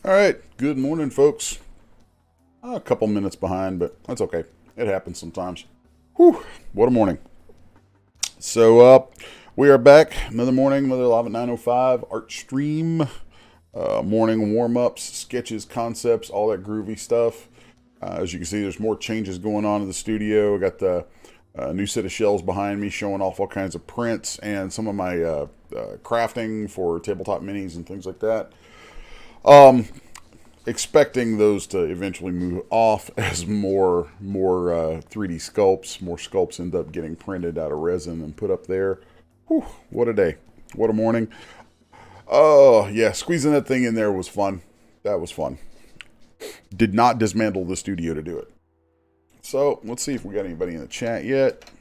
All right, good morning, folks. A couple minutes behind, but that's okay. It happens sometimes. Whew, what a morning. So, we are back. Another morning, another live at 9:05 art stream. Morning warm-ups, sketches, concepts, all that groovy stuff. As you can see, there's more changes going on in the studio. I got the new set of shelves behind me showing off all kinds of prints and some of my crafting for tabletop minis and things like that. Expecting those to eventually move off as more 3D sculpts, more sculpts end up getting printed out of resin and put up there. Whew, what a day. What a morning. Oh, yeah, squeezing that thing in there was fun. That was fun. Did not dismantle the studio to do it. So, let's see if we got anybody in the chat yet.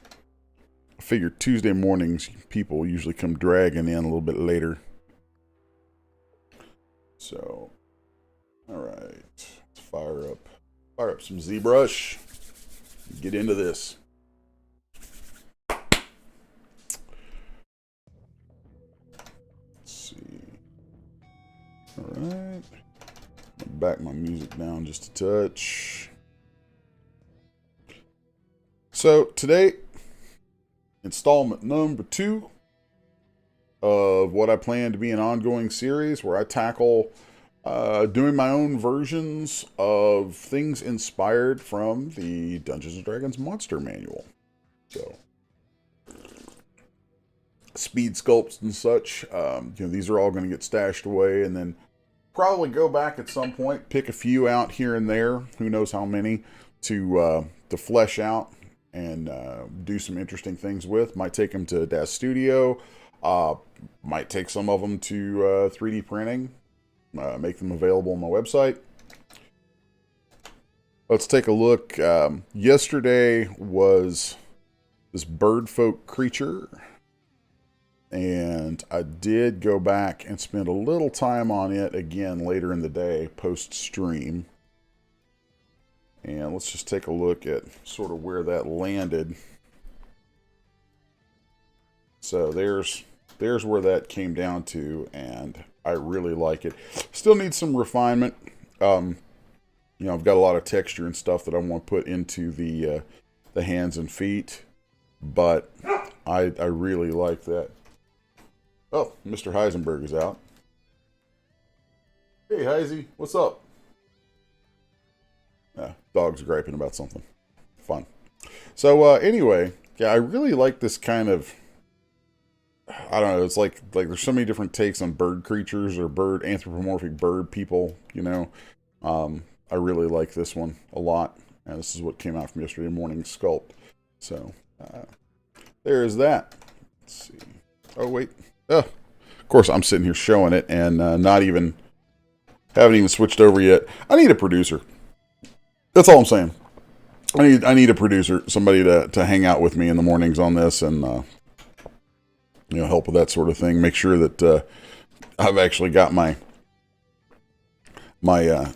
I figured Tuesday mornings, people usually come dragging in a little bit later. So, all right, let's fire up some ZBrush, get into this. Let's see. All right, back my music down just a touch. So today, installment number 2 of what I plan to be an ongoing series where I tackle doing my own versions of things inspired from the Dungeons & Dragons Monster Manual. So, speed sculpts and such, these are all going to get stashed away and then probably go back at some point, pick a few out here and there, who knows how many, to flesh out and do some interesting things with. Might take them to DAS Studio. Might take some of them to 3D printing, make them available on my website. Let's take a look. Yesterday was this birdfolk creature, and I did go back and spend a little time on it again later in the day, post-stream. And let's just take a look at sort of where that landed. So there's where that came down to, and I really like it. Still needs some refinement. I've got a lot of texture and stuff that I want to put into the hands and feet, but I really like that. Oh, Mr. Heisenberg is out. Hey, Heisey, what's up? Dog's griping about something. Fun. So anyway, yeah, I really like this kind of, I don't know, it's like there's so many different takes on bird creatures or anthropomorphic bird people, I really like this one a lot. And this is what came out from yesterday morning's sculpt. So, there is that. Let's see. Oh, wait. Of course, I'm sitting here showing it and haven't even switched over yet. I need a producer. That's all I'm saying. I need a producer, somebody to hang out with me in the mornings on this and, help with that sort of thing. Make sure that I've actually got my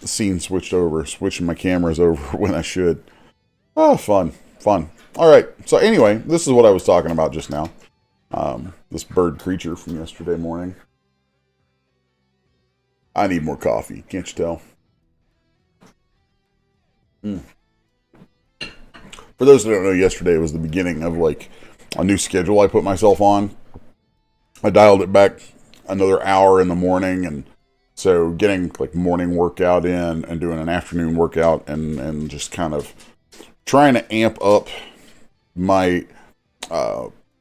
scene switching my cameras over when I should. Oh, fun. All right. So anyway, this is what I was talking about just now. This bird creature from yesterday morning. I need more coffee. Can't you tell? For those who don't know, yesterday was the beginning of a new schedule I put myself on. I dialed it back another hour in the morning, and so getting morning workout in and doing an afternoon workout and just kind of trying to amp up my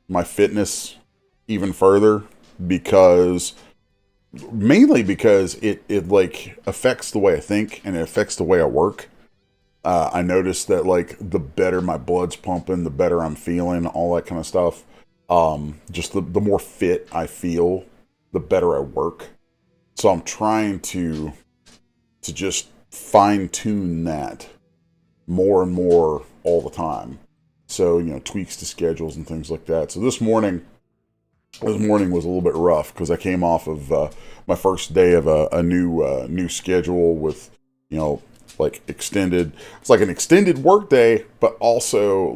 my fitness even further, mainly because it affects the way I think and it affects the way I work. I noticed that the better my blood's pumping, the better I'm feeling, all that kind of stuff. Just the more fit I feel, the better I work. So I'm trying to just fine tune that more and more all the time. So, tweaks to schedules and things like that. So this morning was a little bit rough because I came off of my first day of a new schedule with, extended. It's like an extended work day, but also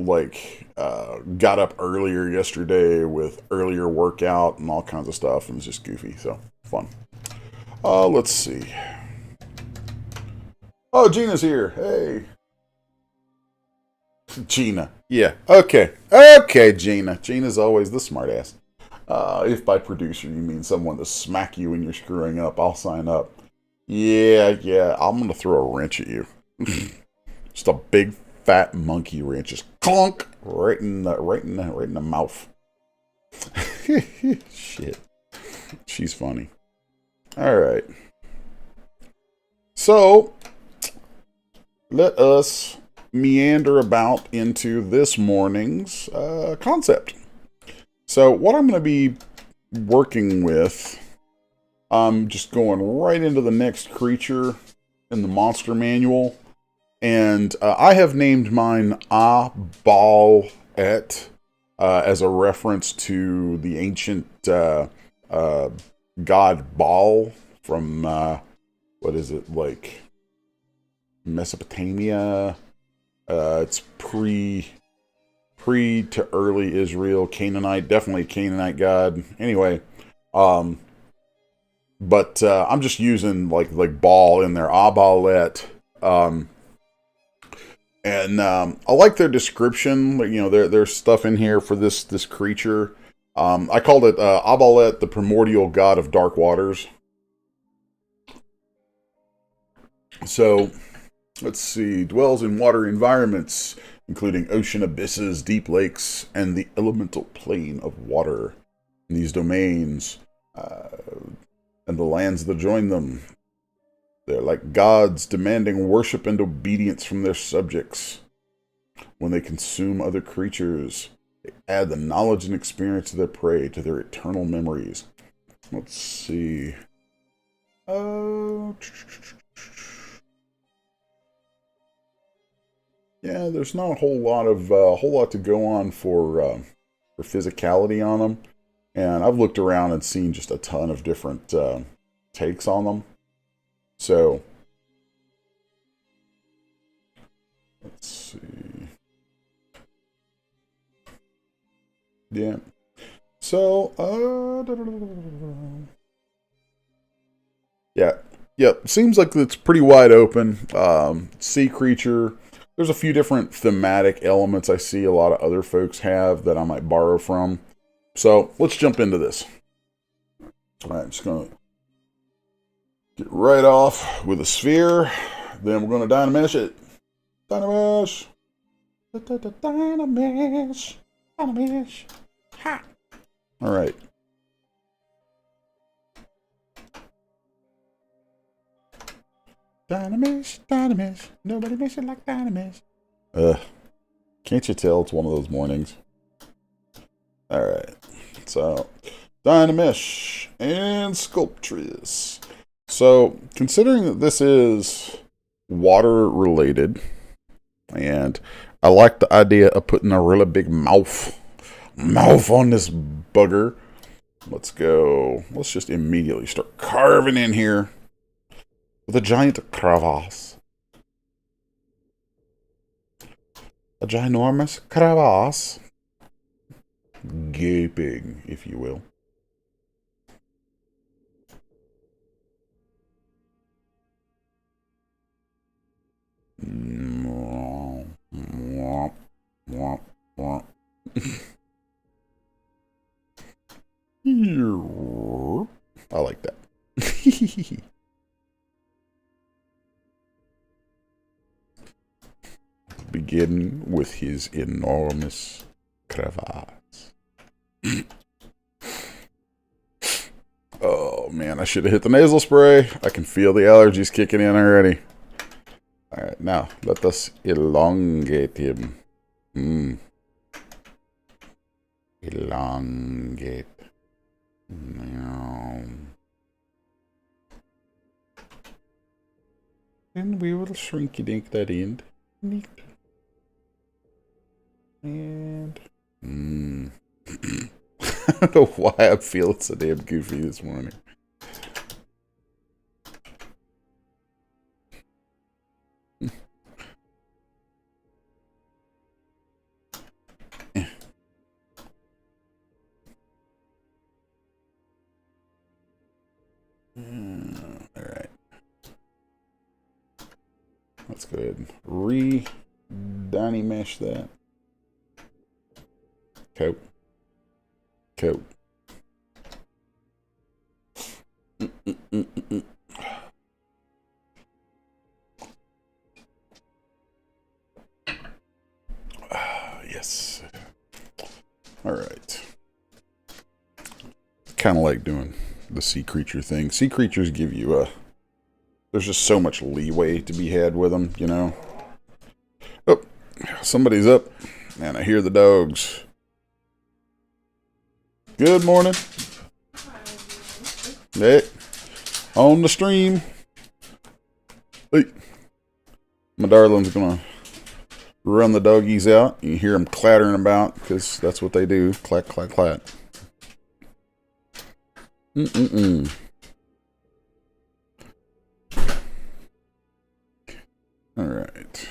got up earlier yesterday with earlier workout and all kinds of stuff, and it's just goofy. So fun. Let's see. Oh, Gina's here. Hey. Gina. Yeah. Okay. Okay, Gina. Gina's always the smartass. If by producer you mean someone to smack you when you're screwing up, I'll sign up. Yeah, yeah. I'm gonna throw a wrench at you. Just a big fat monkey wrench, just clunk right in the mouth. Shit. She's funny. All right. So let us meander about into this morning's concept. So what I'm going to be working with, I'm just going right into the next creature in the monster manual. And I have named mine A-Baal-et as a reference to the ancient god Baal from, what is it, like Mesopotamia? It's pre to early Israel, Canaanite, definitely Canaanite god. Anyway, but I'm just using like Baal in there, A-Baal-et. And I like their description. You know, there's stuff in here for this creature. I called it A-Baal-et, the primordial god of dark waters. So, let's see. Dwells in water environments, including ocean abysses, deep lakes, and the elemental plane of water. In these domains, and the lands that join them, they're like gods demanding worship and obedience from their subjects. When they consume other creatures, they add the knowledge and experience of their prey to their eternal memories. Let's see. Yeah, there's not a whole lot to go on for physicality on them, and I've looked around and seen just a ton of different takes on them. So, let's see. Yeah. So, yeah. Yep. Seems like it's pretty wide open. Sea creature. There's a few different thematic elements I see a lot of other folks have that I might borrow from. So, let's jump into this. All right, I'm just going to get right off with a sphere. Then we're going to dynamish it. Dynamish. Dynamish. Dynamish. Ha. All right. Dynamish. Dynamish. Nobody makes it like Dynamish. Can't you tell it's one of those mornings? All right. So, Dynamish and Sculptress. So, considering that this is water related, and I like the idea of putting a really big mouth on this bugger, let's just immediately start carving in here with a giant crevasse. A ginormous crevasse. Gaping, if you will. I like that. Begin with his enormous crevasse. Oh man, I should have hit the nasal spray. I can feel the allergies kicking in already. Alright, now let us elongate him. Elongate. And we will shrinky dink that end. Neat. And I don't know why I'm feeling so damn goofy this morning. let's go ahead and re-Donny mesh that. Coat. Coat. Yes. All right. Kind of like doing the sea creature thing. Sea creatures give you a... There's just so much leeway to be had with them, you know? Oh, somebody's up. And I hear the dogs. Good morning. Hey, on the stream. Hey, my darling's gonna run the doggies out. You hear them clattering about because that's what they do. Clack, clack, clack. All right.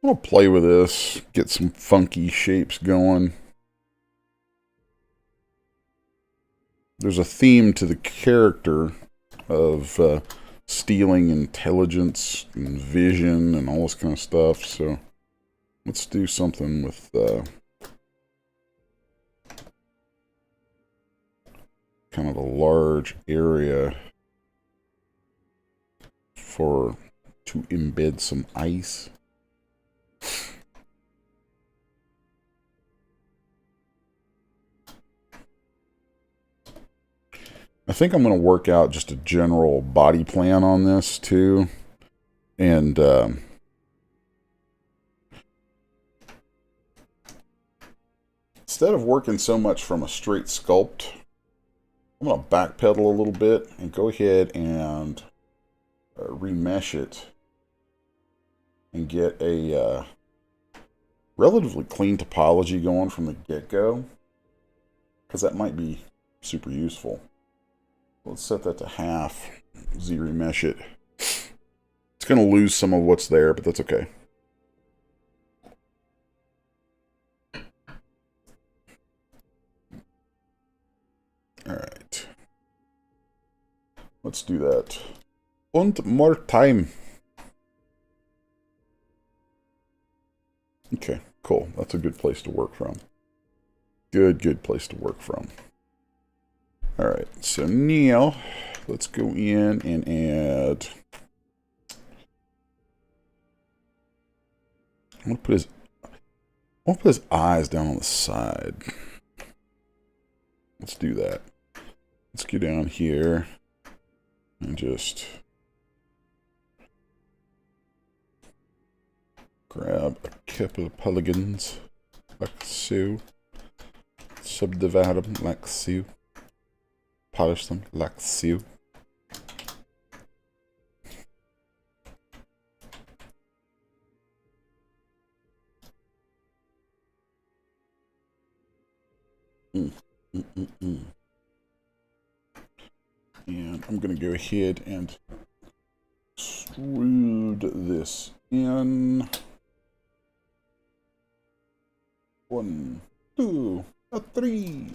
I'll play with this, get some funky shapes going. There's a theme to the character of stealing intelligence and vision and all this kind of stuff, so let's do something with kind of a large area to embed some ice. I think I'm going to work out just a general body plan on this too. And instead of working so much from a straight sculpt, I'm going to backpedal a little bit and go ahead and remesh it and get a relatively clean topology going from the get-go, because that might be super useful. Let's set that to half, Z-remesh it. It's going to lose some of what's there, but that's okay. All right. Let's do that. Und more time. Okay, cool. That's a good place to work from. Good place to work from. All right, so now let's go in and add. I want to put his eyes down on the side. Let's do that. Let's go down here and just grab a couple of polygons like so. Subdivide them like so. Polish them like so. And I'm going to go ahead and extrude this in. 1, 2, 3.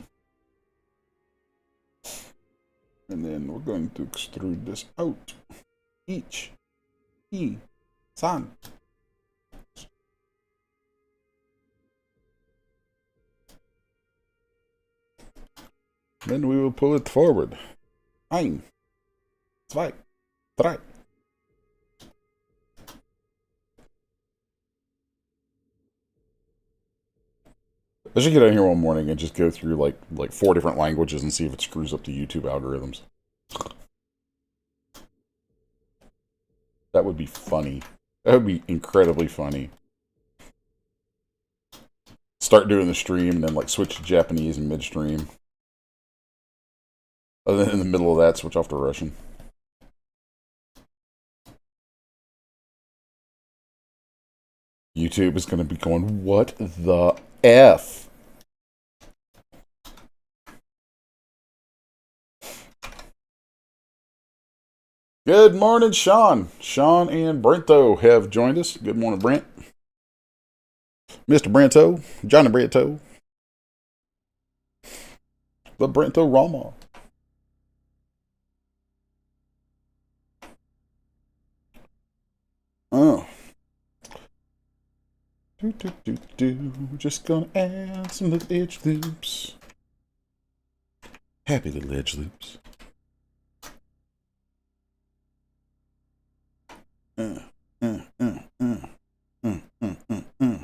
And then we're going to extrude this out. Each. San. Then we will pull it forward. 1, 2, 3. I should get out here one morning and just go through like 4 different languages and see if it screws up the YouTube algorithms. That would be funny. That would be incredibly funny. Start doing the stream and then like switch to Japanese in midstream. And then in the middle of that, switch off to Russian. YouTube is going to be going, what the F? Good morning, Sean. Sean and Brento have joined us. Good morning, Brent. Mr. Brento, Johnny Brento, the Brento Rama. Oh. Just gonna add some little edge loops. Happy little edge loops. Uh, uh, uh, uh, uh, uh, uh, uh.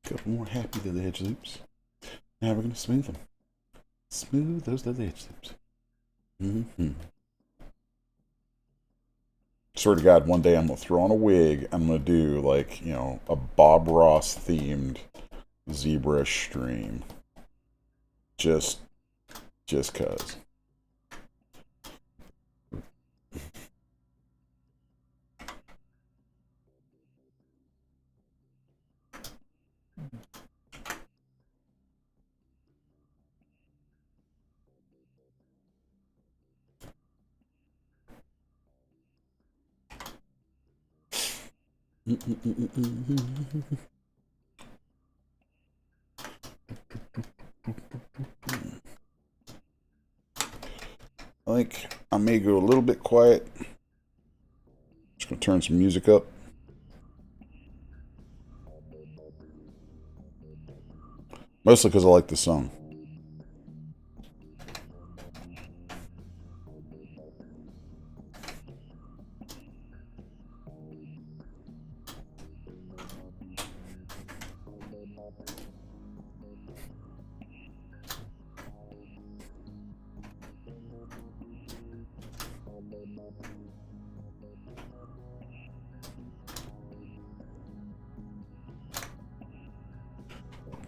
Couple more happy little edge loops. Now we're gonna smooth them. Smooth those little edge loops. Mm-hmm. Swear to God, one day I'm gonna throw on a wig. I'm gonna do like, you know, a Bob Ross themed zebra stream. Just cause. I think I may go a little bit quiet. Just gonna turn some music up. Mostly because I like the song.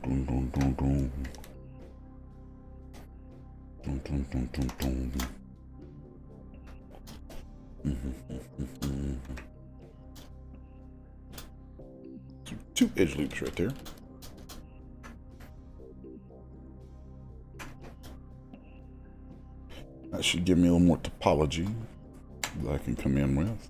Dun, dun, dun, dun. Dun, dun, dun, dun, dun. Two edge loops right there. That should give me a little more topology that I can come in with.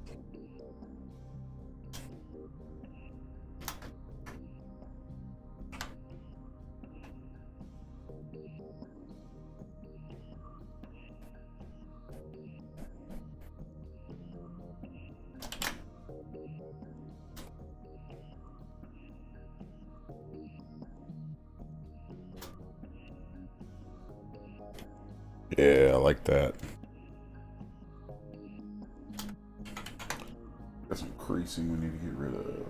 Yeah, I like that. Got some creasing we need to get rid of.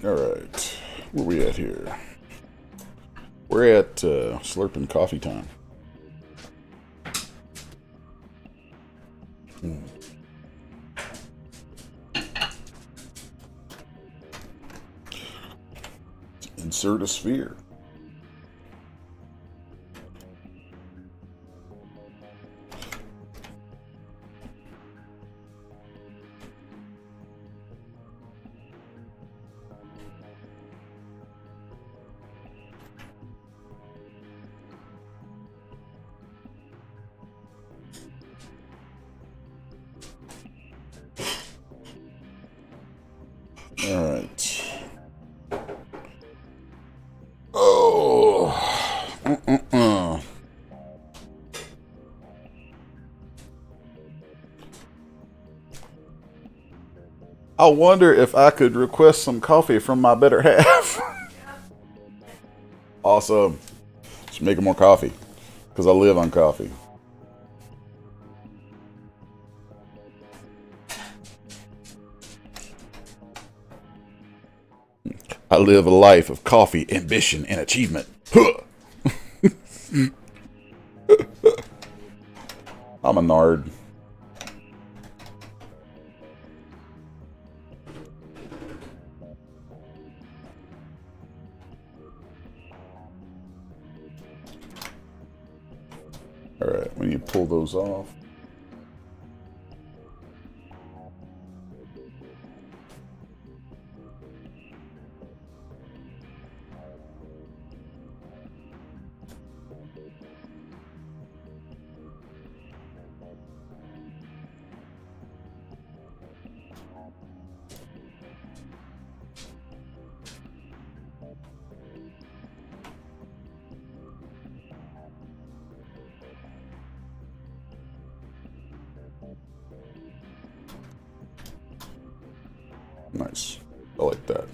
All right, where we at here? We're at slurping coffee time. Insert a sphere. All right. Oh. I wonder if I could request some coffee from my better half. Awesome. Just making more coffee. Because I live on coffee. I live a life of coffee, ambition, and achievement. Huh. I'm a nerd. Alright, we need to pull those off. Nice. I like that.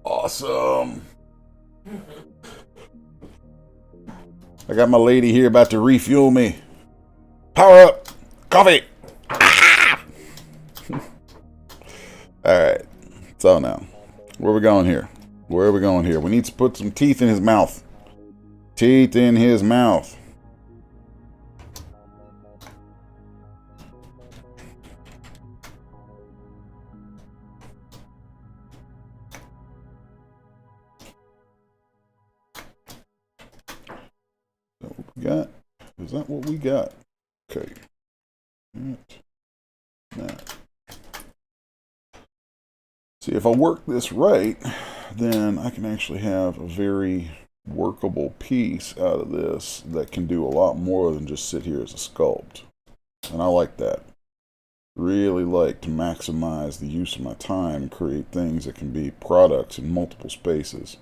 Awesome. I got my lady here about to refuel me. Power up. Coffee. Ah! Alright. So now, where are we going here? Where are we going here? We need to put some teeth in his mouth. Teeth in his mouth. Got? Is that what we got? Okay. That. See, if I work this right, then I can actually have a very workable piece out of this that can do a lot more than just sit here as a sculpt. And I like that. Really like to maximize the use of my time and create things that can be products in multiple spaces.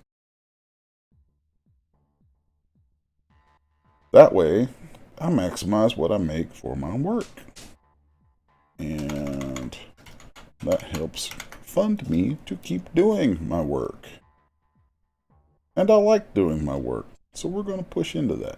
That way, I maximize what I make for my work. And that helps fund me to keep doing my work. And I like doing my work, so we're going to push into that.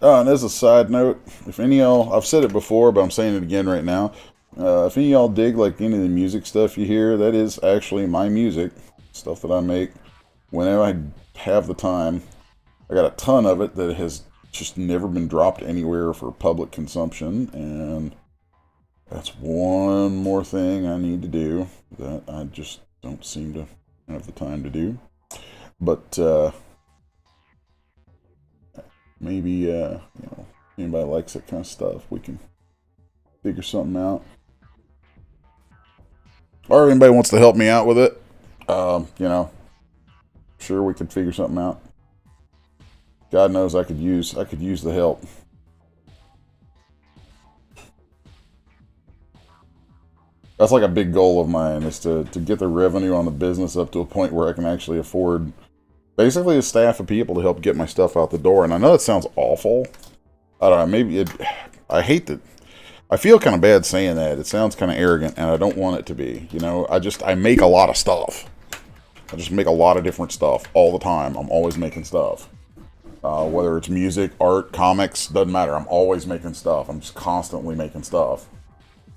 And as a side note, if any of y'all, I've said it before, but I'm saying it again right now. If any of y'all dig like any of the music stuff you hear, that is actually my music. Stuff that I make whenever I have the time. I got a ton of it that has just never been dropped anywhere for public consumption. And that's one more thing I need to do that I just don't seem to have the time to do. But maybe, you know, anybody likes that kind of stuff, we can figure something out. Or if anybody wants to help me out with it, you know, sure, we could figure something out. God knows I could use the help. That's like a big goal of mine, is to get the revenue on the business up to a point where I can actually afford basically a staff of people to help get my stuff out the door. And I know it sounds awful. I don't know, maybe I hate that. I feel kind of bad saying that. It sounds kind of arrogant, and I don't want it to be. You know, I make a lot of stuff. I just make a lot of different stuff all the time. I'm always making stuff. Whether it's music, art, comics, doesn't matter. I'm always making stuff. I'm just constantly making stuff.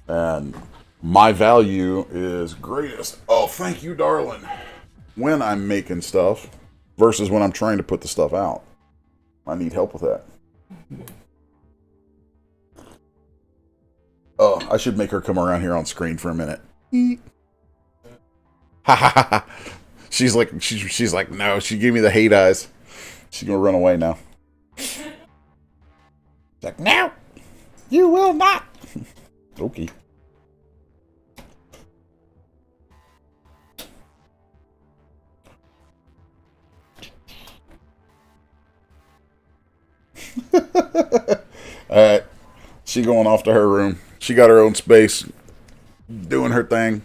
And my value is greatest. Oh, thank you, darling. When I'm making stuff. versus when I'm trying to put the stuff out. I need help with that. Oh, I should make her come around here on screen for a minute. Ha ha ha. She's like, no, she gave me the hate eyes. She's gonna run away now. Like, no, you will not. Okay. Alright. She going off to her room. She got her own space. Doing her thing.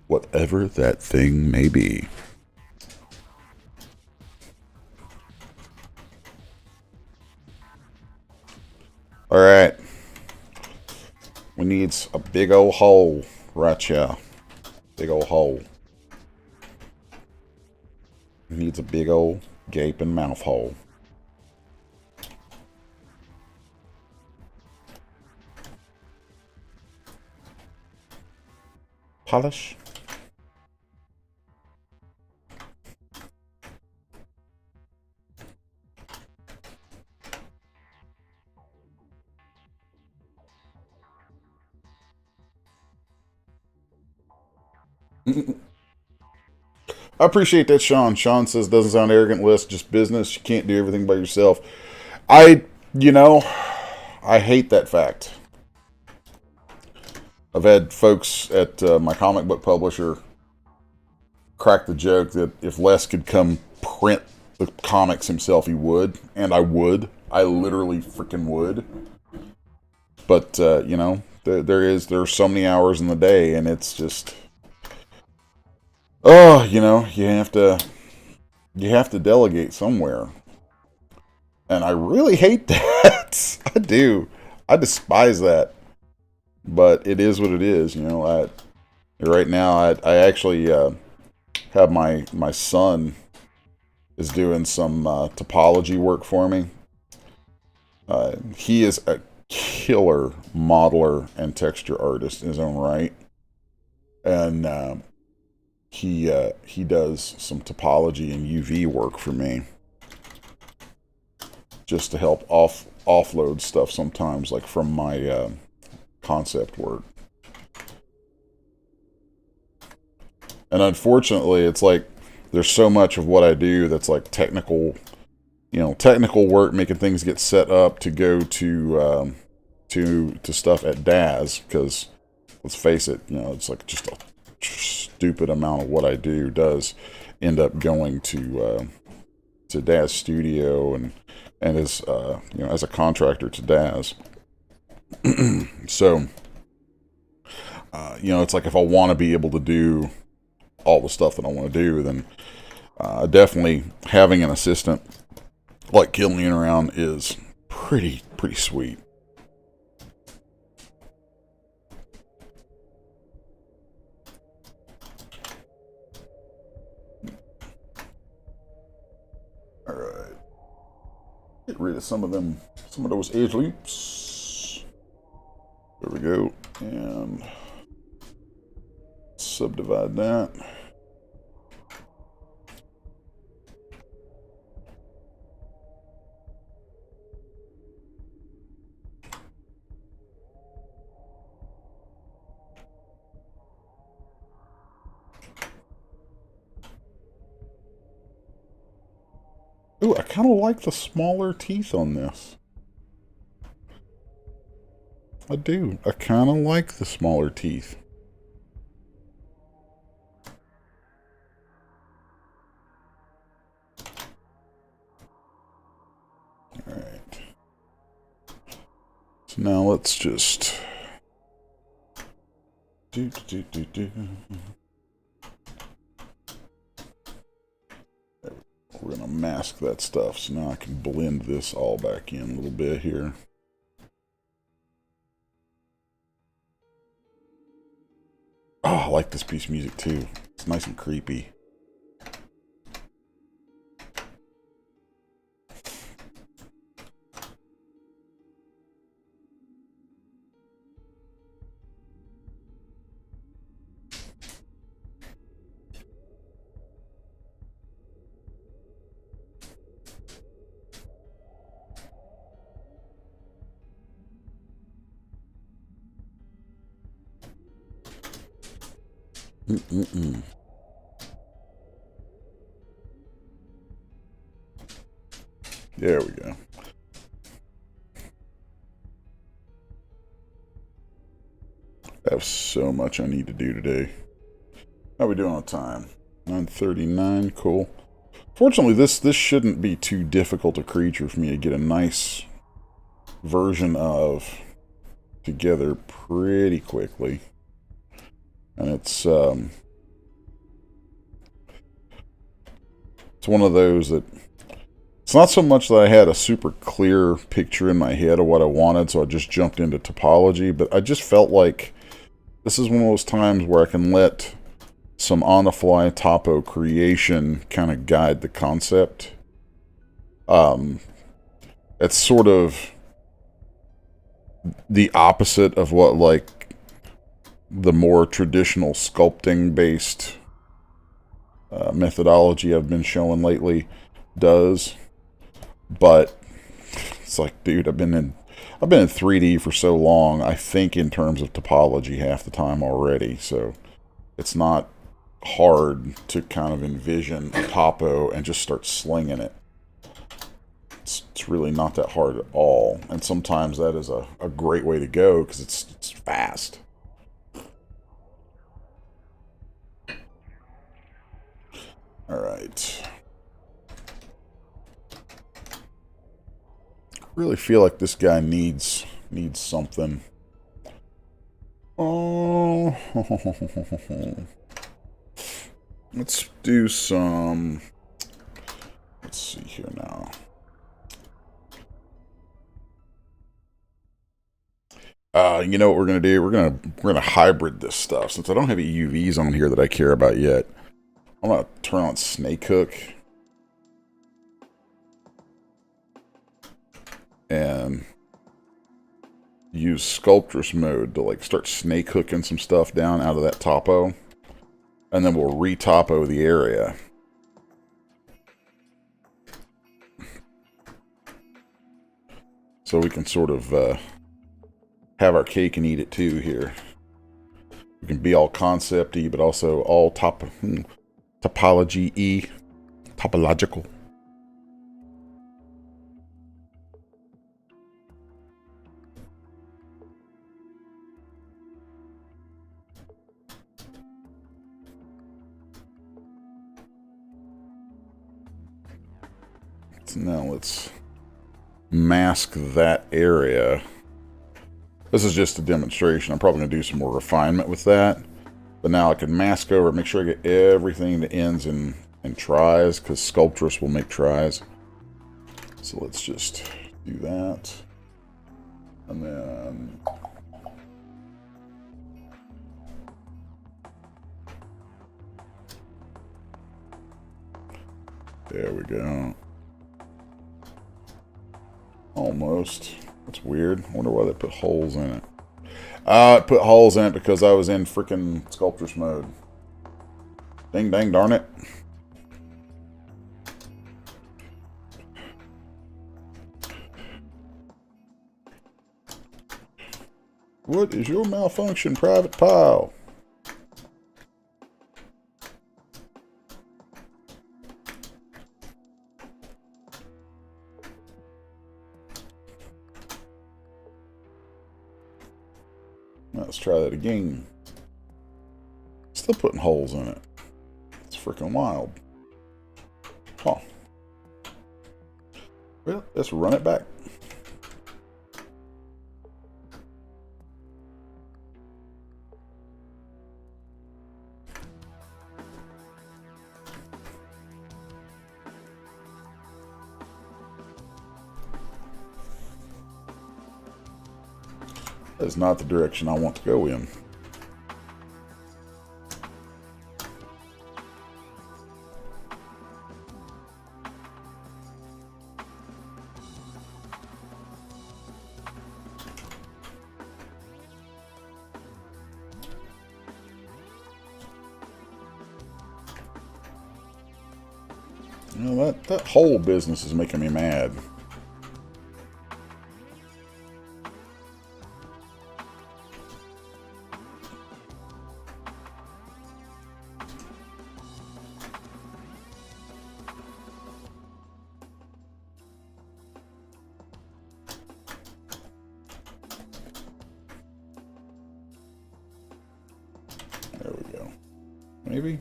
Whatever that thing may be. Alright. We need a big old hole right here. Big old hole. Needs a big old gaping mouth hole. Polish. I appreciate that, Sean. Sean says, doesn't sound arrogant, list, just business. You can't do everything by yourself. You know, I hate that fact. I've had folks at my comic book publisher crack the joke that if Les could come print the comics himself, he would. And I would. I literally freaking would. But, you know, there's so many hours in the day, and it's just... Oh, you know, you have to delegate somewhere. And I really hate that. I do. I despise that. But it is what it is, you know. Right now, I actually have my son is doing some topology work for me. He is a killer modeler and texture artist in his own right. And he does some topology and UV work for me, just to help offload stuff sometimes, like from my concept work. And unfortunately, it's like there's so much of what I do that's like technical, technical work, making things get set up to go to stuff at DAZ, because let's face it, it's like just a stupid amount of what I do does end up going to DAZ Studio and as as a contractor to DAZ. So it's like if I want to be able to do all the stuff that I want to do, then definitely having an assistant like Killian around is pretty sweet. Alright. Get rid of some of those edge loops. There we go. And subdivide that. Ooh, I kind of like the smaller teeth on this. I do. I kind of like the smaller teeth. Alright. So now let's just... We're going to mask that stuff, so now I can blend this all back in a little bit here. Oh, I like this piece of music too. It's nice and creepy. Mm-mm-mm. There we go. I have so much I need to do today. How are we doing on time? 9:39. Cool. Fortunately, this shouldn't be too difficult a creature for me to get a nice version of together pretty quickly. And it's one of those that it's not so much that I had a super clear picture in my head of what I wanted, so I just jumped into topology, but I just felt like this is one of those times where I can let some on-the-fly topo creation kind of guide the concept. It's sort of the opposite of what, like, the more traditional sculpting-based methodology I've been showing lately does. But it's like, dude, I've been in 3D for so long, I think in terms of topology half the time already, so it's not hard to kind of envision a topo and just start slinging it. It's really not that hard at all, and sometimes that is a great way to go because it's fast. All right. Really feel like this guy needs something. Oh, let's do some. Let's see here now. You know what we're gonna do? We're gonna hybrid this stuff since I don't have any UVs on here that I care about yet. I'm gonna turn on Snake Hook and use Sculptress mode to like start snake hooking some stuff down out of that topo, and then we'll re-topo the area. So we can sort of have our cake and eat it too here. We can be all concept-y, but also all topology-y, topological. So now let's mask that area. This is just a demonstration. I'm probably going to do some more refinement with that. But now I can mask over it, make sure I get everything that ends in tries, because Sculptress will make tries. So let's just do that. And then... there we go. Almost. That's weird. I wonder why they put holes in it. It put holes in it because I was in freaking Sculptress mode. Ding dang darn it. What is your malfunction, Private Pile? Let's try that again. Still putting holes in it. It's freaking wild. Huh. Well, let's run it back. That is not the direction I want to go in. You know, that whole business is making me mad. maybe?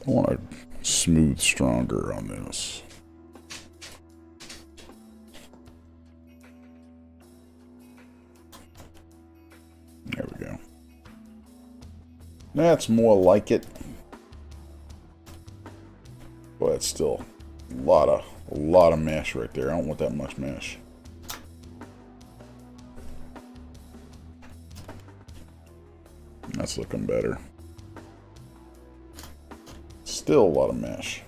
I want to smooth stronger on this. There we go. That's more like it. But it's still a lot of mesh right there. I don't want that much mesh. That's looking better. Still a lot of mesh.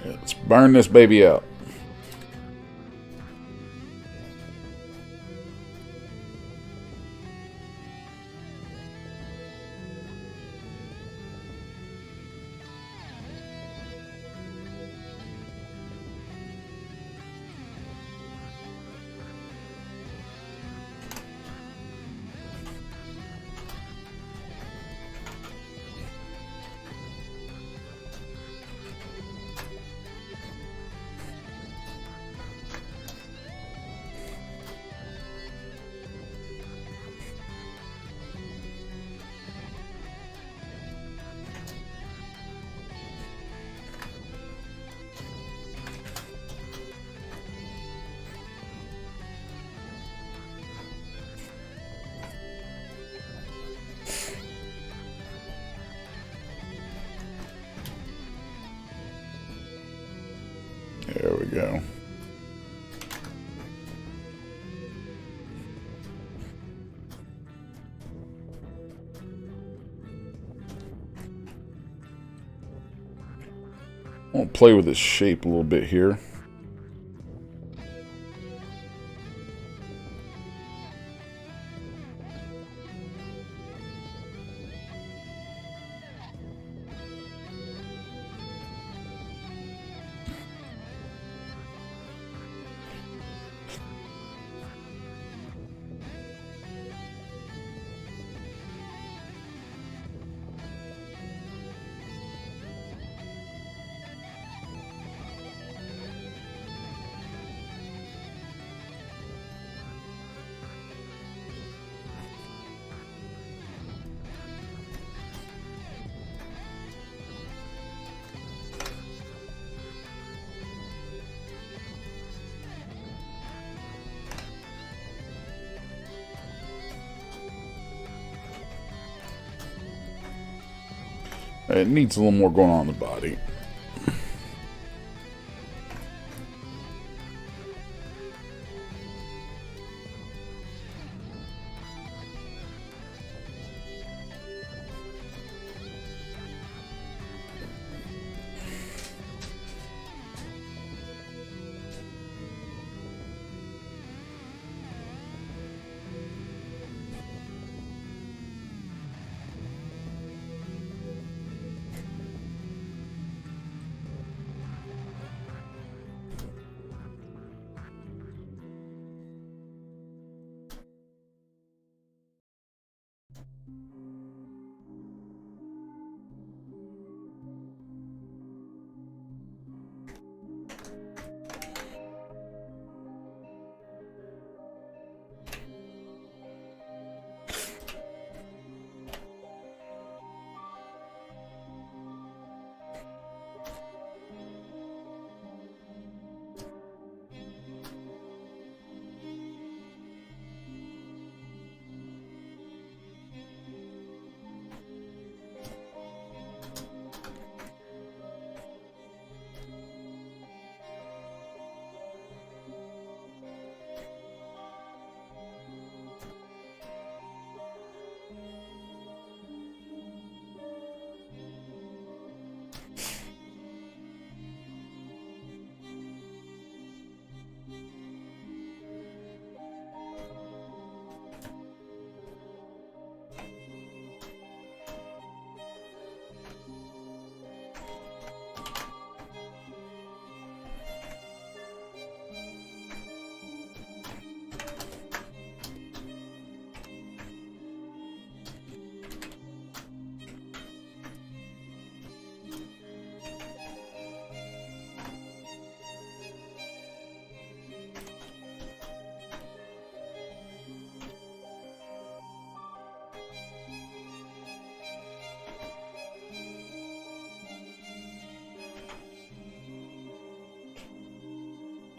Let's burn this baby out. There we go. I'll play with this shape a little bit here. It needs a little more going on in the body.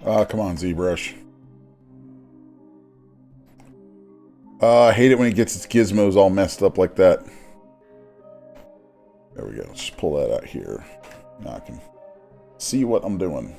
Come on, ZBrush. I hate it when it gets its gizmos all messed up like that. There we go. Let's just pull that out here. Now I can see what I'm doing.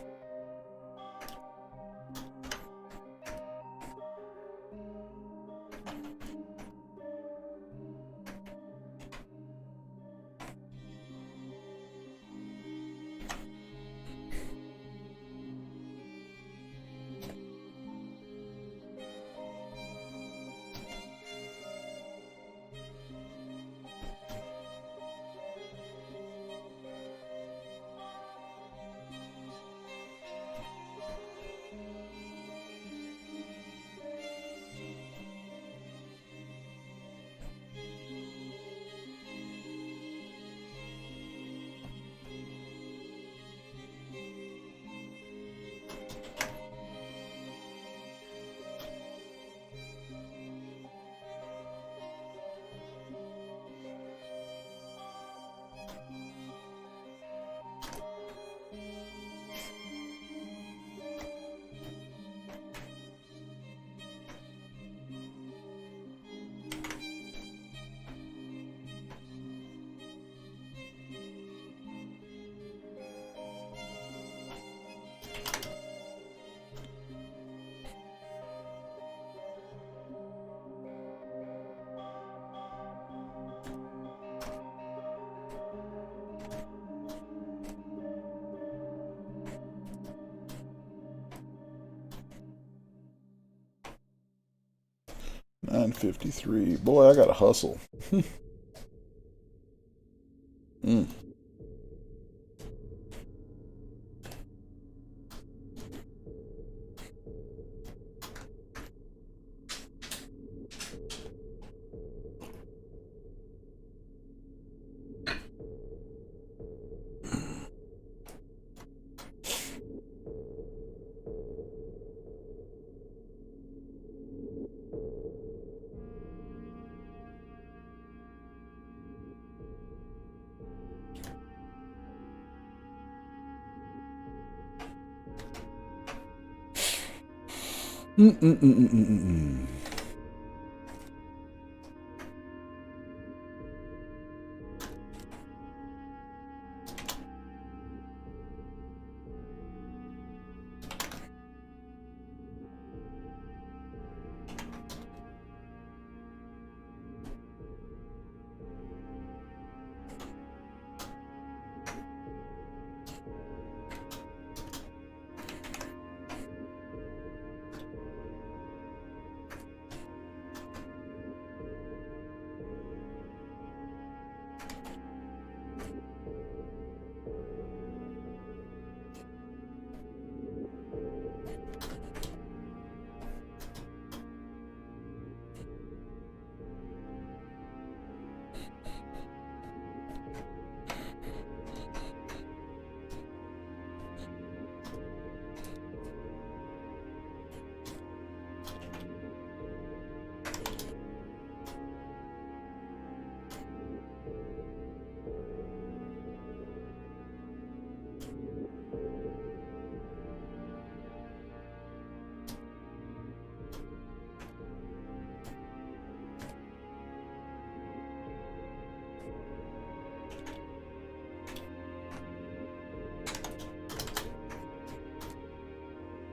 $9.53. Boy, I gotta hustle. Mm. Mm-mm-mm-mm-mm-mm.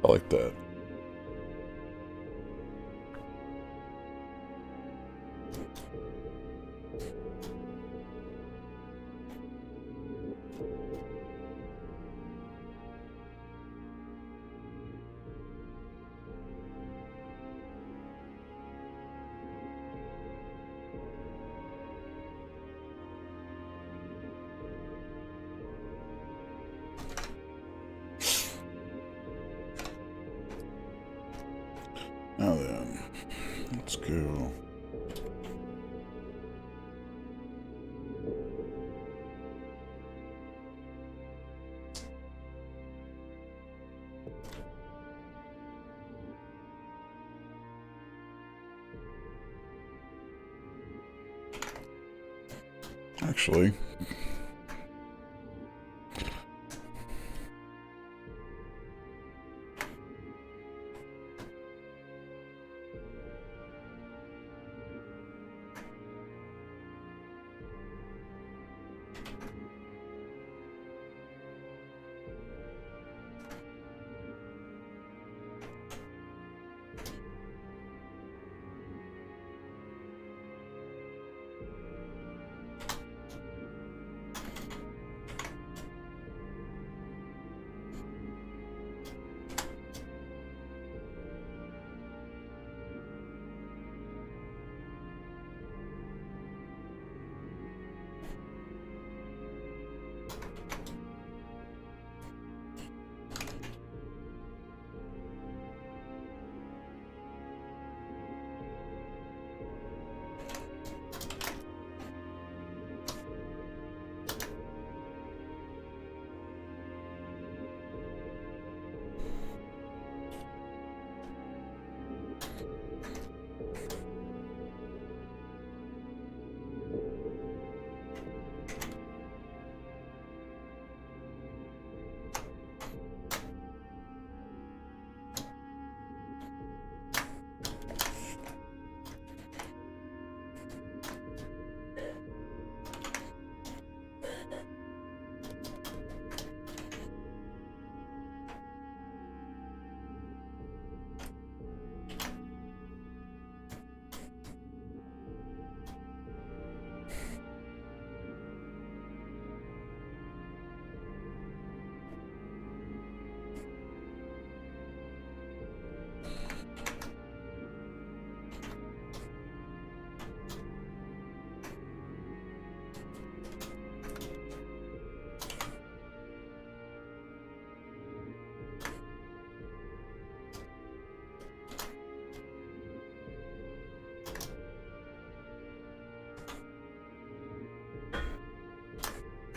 I like that. Now then, let's go. Actually,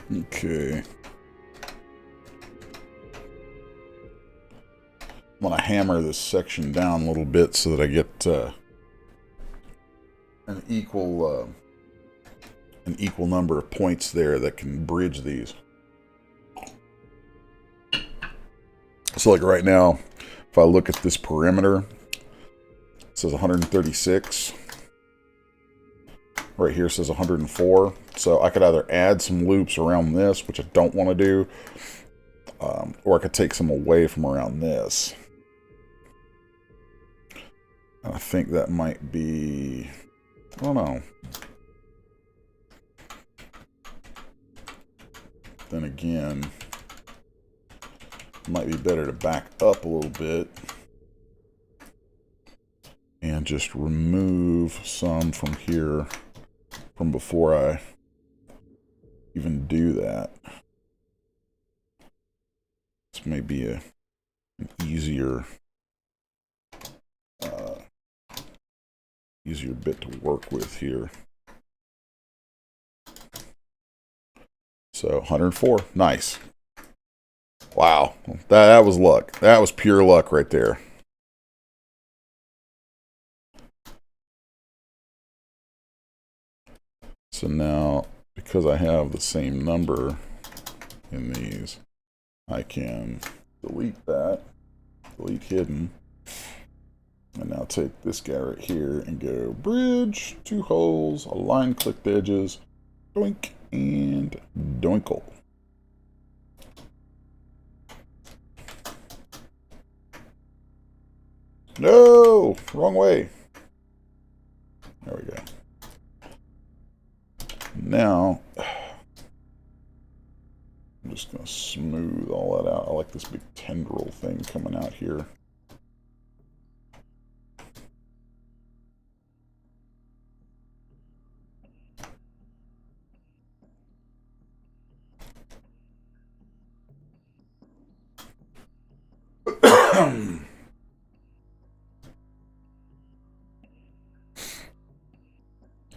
Okay. I'm going to hammer this section down a little bit so that I get an equal number of points there that can bridge these. So like right now, if I look at this perimeter, it says 136. Right here says 104. So I could either add some loops around this, which I don't want to do, or I could take some away from around this. And I think that might be, I don't know. Then again, it might be better to back up a little bit and just remove some from here from before I even do that. This may be an easier bit to work with here. So 104, nice. Wow, that was luck. That was pure luck right there. So now, because I have the same number in these, I can delete that, delete hidden, and now take this guy right here and go bridge, 2 holes, align clicked edges, doink, and doinkle. No! Wrong way. There we go. Now, I'm just going to smooth all that out. I like this big tendril thing coming out here.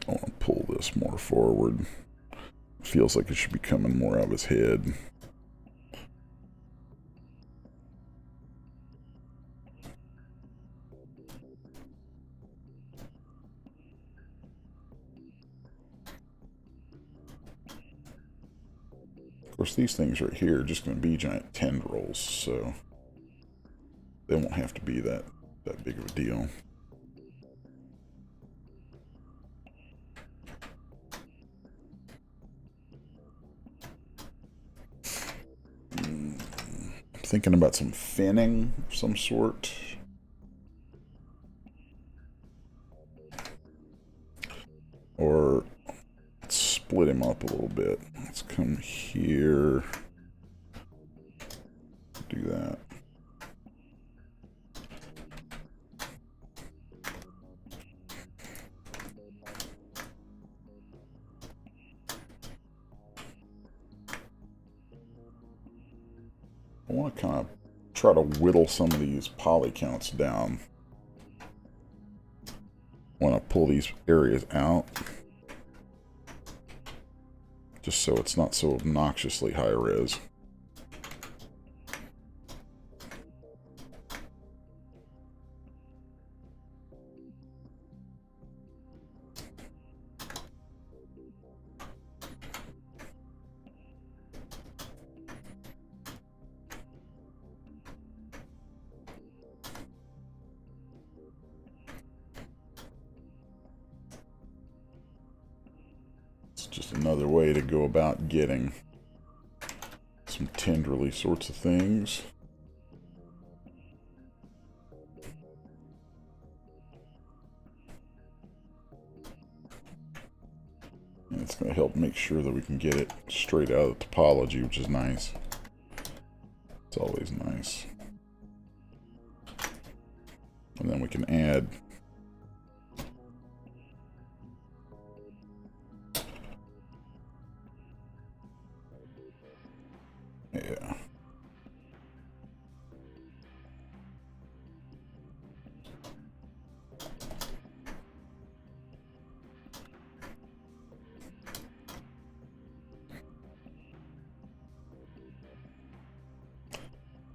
I want to pull this more forward. Feels like it should be coming more out of his head. Of course, these things right here are just going to be giant tendrils, so they won't have to be that big of a deal. thinking about some finning of some sort. Or let's split him up a little bit. Let's come here. Do that. I want to kind of try to whittle some of these poly counts down when I pull these areas out, just so it's not so obnoxiously high res. Just another way to go about getting some tenderly sorts of things. And it's going to help make sure that we can get it straight out of the topology, which is nice. It's always nice. And then we can add yeah.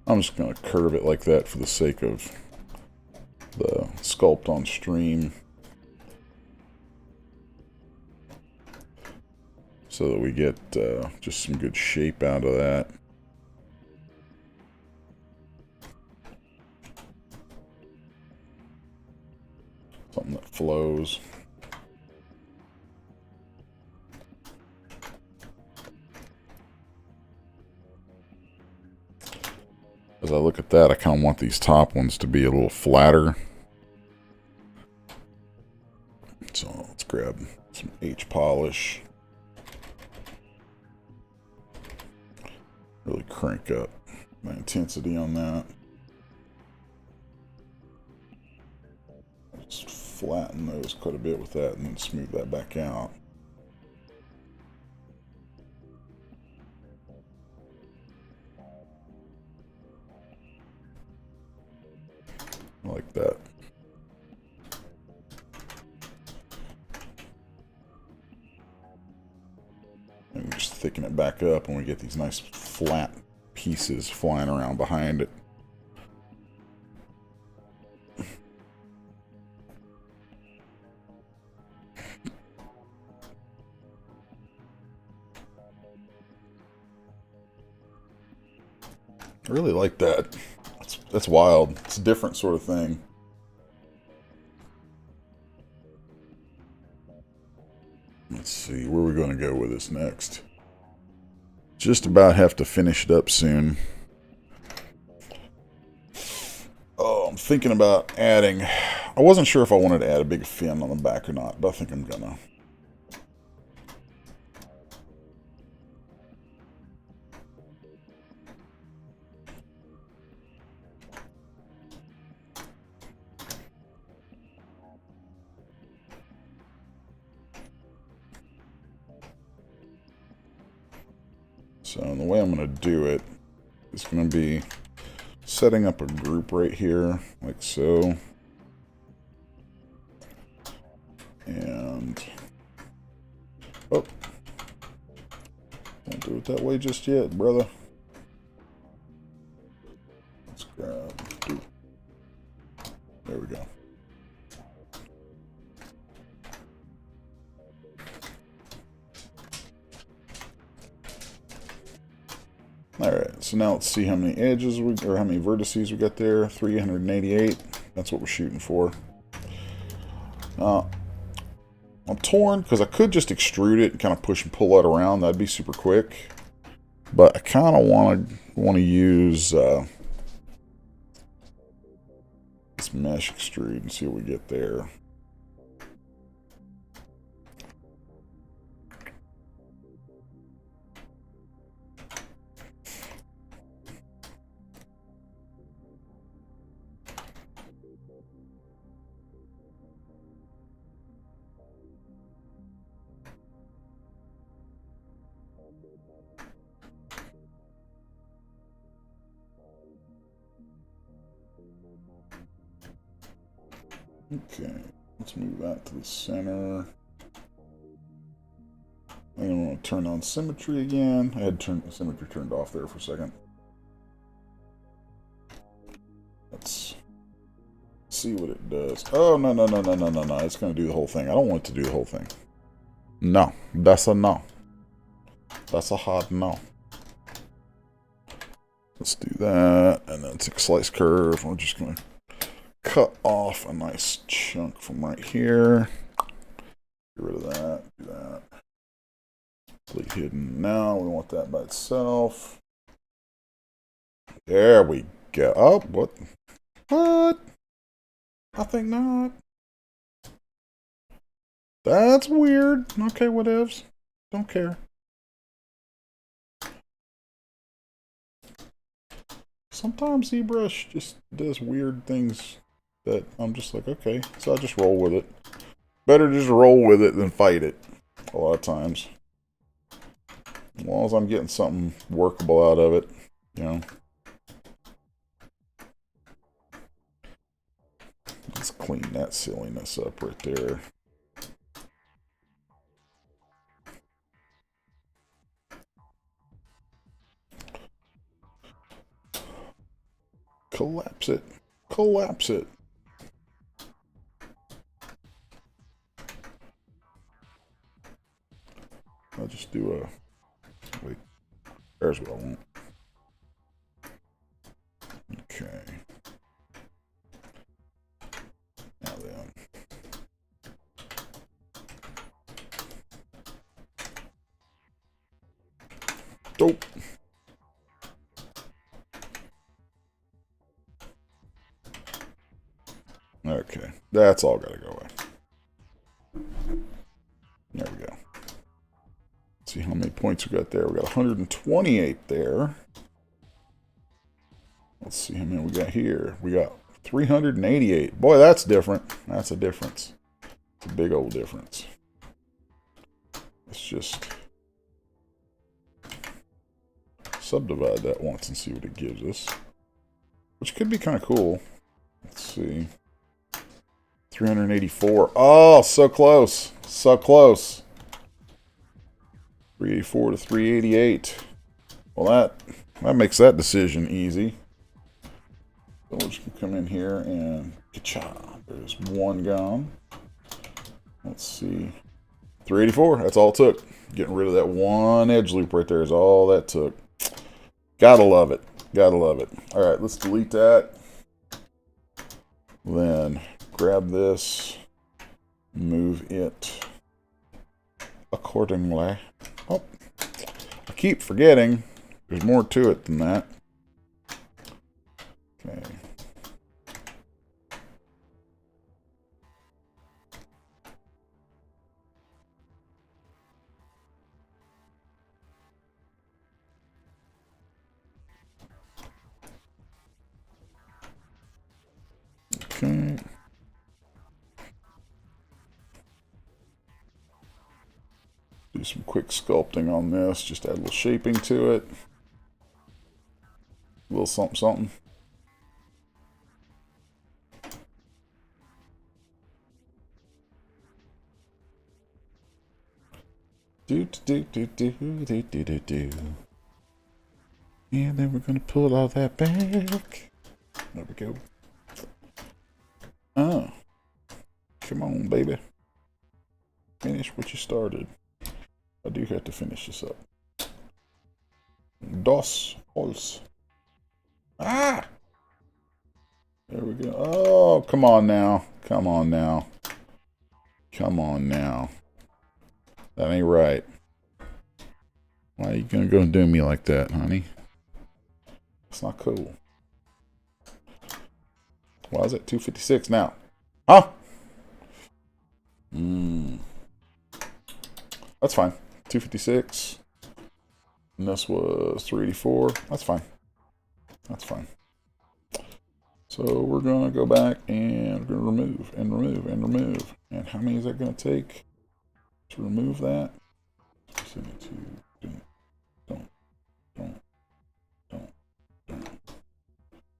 I'm just going to curve it like that for the sake of the sculpt on stream, so that we get just some good shape out of that. Something that flows. As I look at that, I kind of want these top ones to be a little flatter. So let's grab some H polish. Really crank up the intensity on that. Just flatten those quite a bit with that and then smooth that back out. Like that. And we just thicken it back up and we get these nice flat pieces flying around behind it. I really like that. That's wild. It's a different sort of thing. Let's see, where are we going to go with this next? Just about have to finish it up soon. Oh, I'm thinking about adding... I wasn't sure if I wanted to add a big fin on the back or not, but I think I'm gonna. So the way I'm going to do it is going to be setting up a group right here, like so. And, oh, don't do it that way just yet, brother. Let's grab, there we go. Alright, so now let's see how many edges or how many vertices we got there. 388. That's what we're shooting for. I'm torn because I could just extrude it and kind of push and pull that around. That'd be super quick. But I kind of want to We want to use this mesh extrude and see what we get there. Okay, let's move that to the center. I'm going to turn on symmetry again. I had symmetry turned off there for a second. Let's see what it does. Oh, no. It's going to do the whole thing. I don't want it to do the whole thing. No, that's a no. That's a hard no. Let's do that, and then take a slice curve. We're just going to cut off a nice chunk from right here. Get rid of that. Do that. Delete hidden. Now we want that by itself. There we go. Oh, what? What? I think not. That's weird. Okay, whatevs. Don't care. Sometimes ZBrush just does weird things that I'm just like, okay, so I just roll with it. Better just roll with it than fight it a lot of times. As long as I'm getting something workable out of it, you know. Let's clean that silliness up right there. Collapse it. Collapse it. I'll just do a... Wait. There's what I want. Okay. Now then. Dope. Okay, that's all got to go away. There we go. Let's see how many points we got there. We got 128 there. Let's see how many we got here. We got 388. Boy, that's different. That's a difference. It's a big old difference. Let's just subdivide that once and see what it gives us. Which could be kind of cool. Let's see. 384. Oh, so close. So close. 384 to 388. Well, that makes that decision easy. So we're just going to come in here and ka-cha. There's one gone. Let's see. 384. That's all it took. Getting rid of that one edge loop right there is all that took. Gotta love it. Gotta love it. All right, let's delete that. Then grab this, move it accordingly. Oh, I keep forgetting there's more to it than that. Okay. Okay. Do some quick sculpting on this, just add a little shaping to it. A little something something. Do. And then we're gonna pull all that back. There we go. Oh. Come on, baby. Finish what you started. I do have to finish this up. Dos Holz. Ah! There we go. Oh, come on now. Come on now. Come on now. That ain't right. Why are you gonna go and do me like that, honey? That's not cool. Why is it 256 now? Huh? That's fine. 256. And this was 384. That's fine. That's fine. So we're going to go back and we're going to remove and remove and remove. And how many is that going to take to remove that?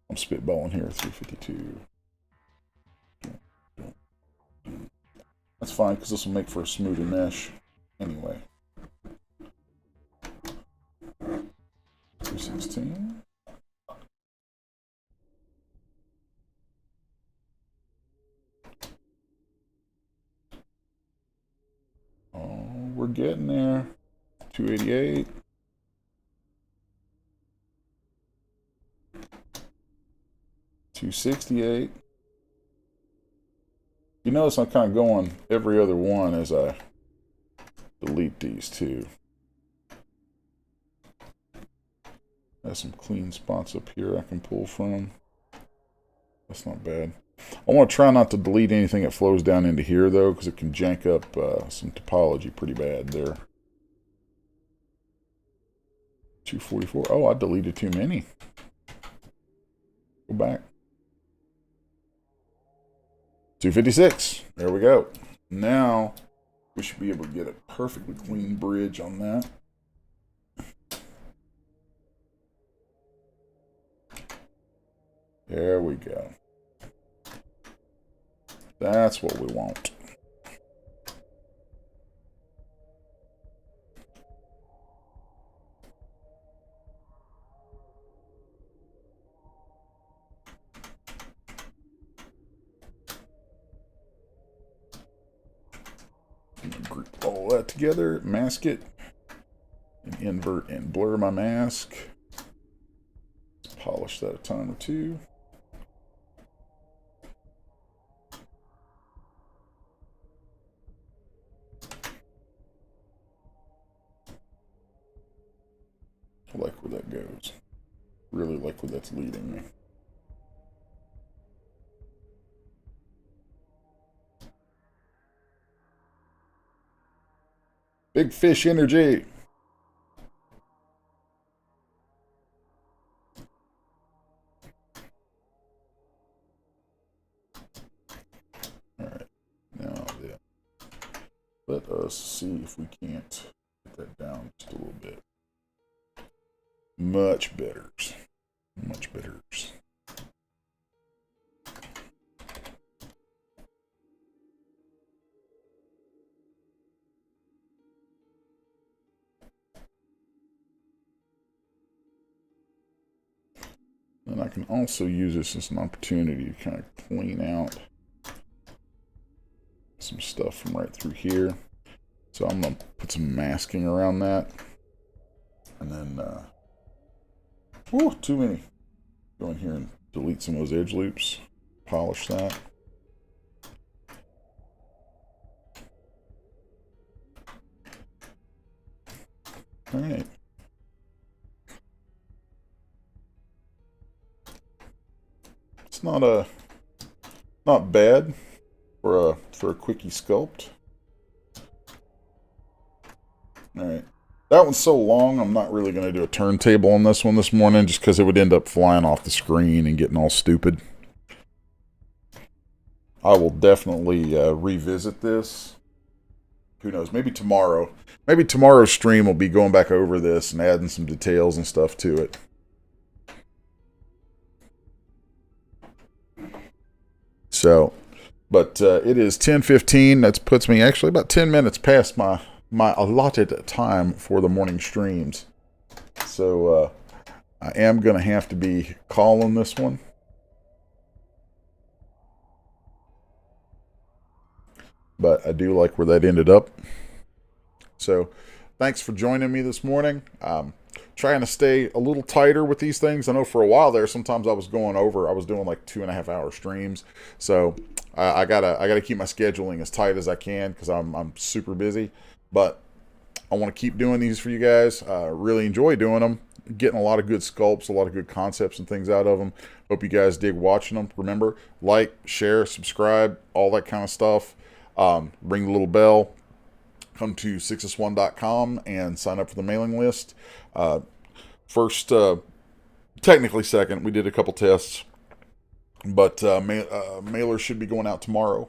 I'm spitballing here. 352. That's fine because this will make for a smoother mesh anyway. 216. Oh, we're getting there. 288. 268. You notice I'm kind of going every other one as I delete these two. There's some clean spots up here I can pull from. That's not bad. I want to try not to delete anything that flows down into here, though, because it can jank up some topology pretty bad there. 244. Oh, I deleted too many. Go back. 256. There we go. Now, we should be able to get a perfectly clean bridge on that. There we go. That's what we want. Group all that together, mask it, and invert and blur my mask. Let's polish that a time or two. I like where that goes. Really like where that's leading me. Big fish energy. All right. Now, yeah. Let us see if we can't get that down just a little bit. Much better. Much better. And I can also use this as an opportunity to kind of clean out some stuff from right through here. So I'm going to put some masking around that. And then, too many. Go in here and delete some of those edge loops. Polish that. All right. It's not bad for a quickie sculpt. All right. That one's so long, I'm not really going to do a turntable on this one this morning just because it would end up flying off the screen and getting all stupid. I will definitely revisit this. Who knows? Maybe tomorrow. Maybe tomorrow's stream will be going back over this and adding some details and stuff to it. So, but it is 10:15. That puts me actually about 10 minutes past my allotted time for the morning streams. So I am going to have to be calling this one. But I do like where that ended up. So thanks for joining me this morning. Trying to stay a little tighter with these things. I know for a while there, sometimes I was going over. I was doing like 2.5 hour streams. So I gotta keep my scheduling as tight as I can because I'm super busy. But I want to keep doing these for you guys. Really enjoy doing them. getting a lot of good sculpts, a lot of good concepts and things out of them. Hope you guys dig watching them. Remember, like, share, subscribe, all that kind of stuff. Ring the little bell. Come to 6s1.com and sign up for the mailing list. First, technically second, we did a couple tests, but mailer should be going out tomorrow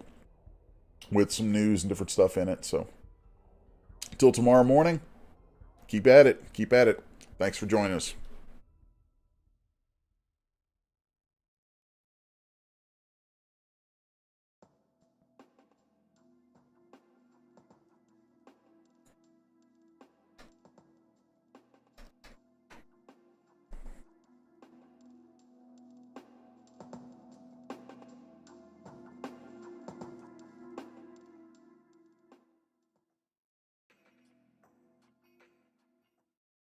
with some news and different stuff in it. So until tomorrow morning, keep at it. Keep at it. Thanks for joining us.